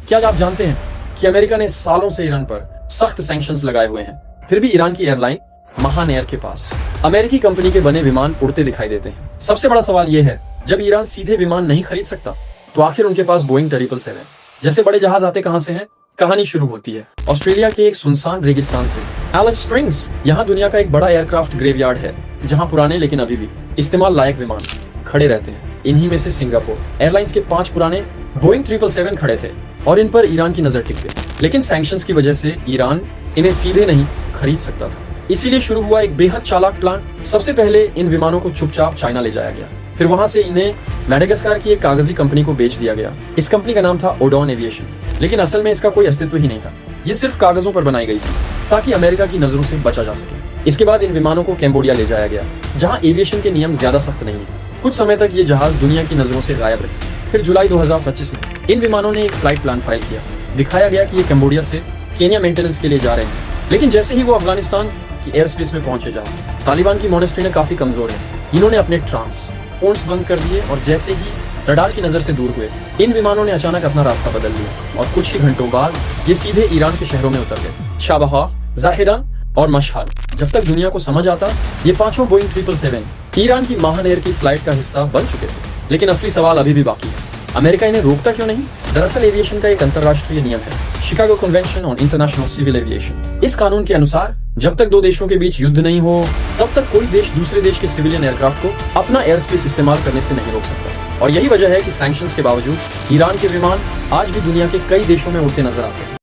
क्या आप जानते हैं कि अमेरिका ने सालों से ईरान पर सख्त सैंक्शंस लगाए हुए हैं, फिर भी ईरान की एयरलाइन महान एयर के पास अमेरिकी कंपनी के बने विमान उड़ते दिखाई देते हैं। सबसे बड़ा सवाल यह है, जब ईरान सीधे विमान नहीं खरीद सकता तो आखिर उनके पास बोइंग 777 जैसे बड़े जहाज आते कहां से हैं? कहानी शुरू होती है ऑस्ट्रेलिया के एक सुनसान रेगिस्तान से। एलिस स्प्रिंग्स यहाँ दुनिया का एक बड़ा एयरक्राफ्ट ग्रेवयार्ड है, जहाँ पुराने लेकिन अभी भी इस्तेमाल लायक विमान खड़े रहते हैं। इन्हीं में से सिंगापुर एयरलाइंस के 5 पुराने बोइंग 777 खड़े थे और इन पर ईरान की नजर टिकती, लेकिन सैंक्शंस की वजह से ईरान इन्हें सीधे नहीं खरीद सकता था। इसीलिए शुरू हुआ एक बेहद चालाक प्लान। सबसे पहले इन विमानों को चुपचाप चाइना ले जाया गया, फिर वहां से इन्हें मैडागास्कर की एक कागजी कंपनी को बेच दिया गया। इस कंपनी का नाम था ओडॉन एविएशन, लेकिन असल में इसका कोई अस्तित्व ही नहीं था। ये सिर्फ कागजों पर बनाई गई थी ताकि अमेरिका की नजरों से बचा जा सके। इसके बाद इन विमानों को कैम्बोडिया ले जाया गया, जहां एविएशन के नियम ज्यादा सख्त नहीं है। कुछ समय तक ये जहाज दुनिया की नजरों से गायब रहे। फिर जुलाई 2025 में इन विमानों ने एक फ्लाइट प्लान फाइल किया। दिखाया गया कि ये कैम्बोडिया से केन्या मेंटेनेंस के लिए जा रहे हैं, लेकिन जैसे ही वो अफगानिस्तान की एयर स्पेस में पहुंचे जहां तालिबान की मॉनेस्ट्री ने काफी कमजोर है, इन्होंने अपने ट्रांसपोंड्स बंद कर दिए और जैसे ही रडार की नजर से दूर हुए, इन विमानों ने अचानक अपना रास्ता बदल लिया और कुछ ही घंटों बाद ये सीधे ईरान के शहरों में उतर गए, शाबहा, जाहिदान और मशहद। जब तक दुनिया को समझ आता, ये 5 बोइंग 777 ईरान की महान एयर की फ्लाइट का हिस्सा बन चुके थे। लेकिन असली सवाल अभी भी बाकी है, अमेरिका इन्हें रोकता क्यों नहीं? दरअसल एविएशन का एक अंतरराष्ट्रीय नियम है, Chicago convention on international civil aviation. इस कानून के अनुसार जब तक 2 देशों के बीच युद्ध नहीं हो, तब तक कोई देश दूसरे देश के सिविलियन एयरक्राफ्ट को अपना एयर स्पेस इस्तेमाल करने से नहीं रोक सकता। और यही वजह है कि सैंक्शंस के बावजूद ईरान के विमान आज भी दुनिया के कई देशों में उड़ते नजर आते हैं।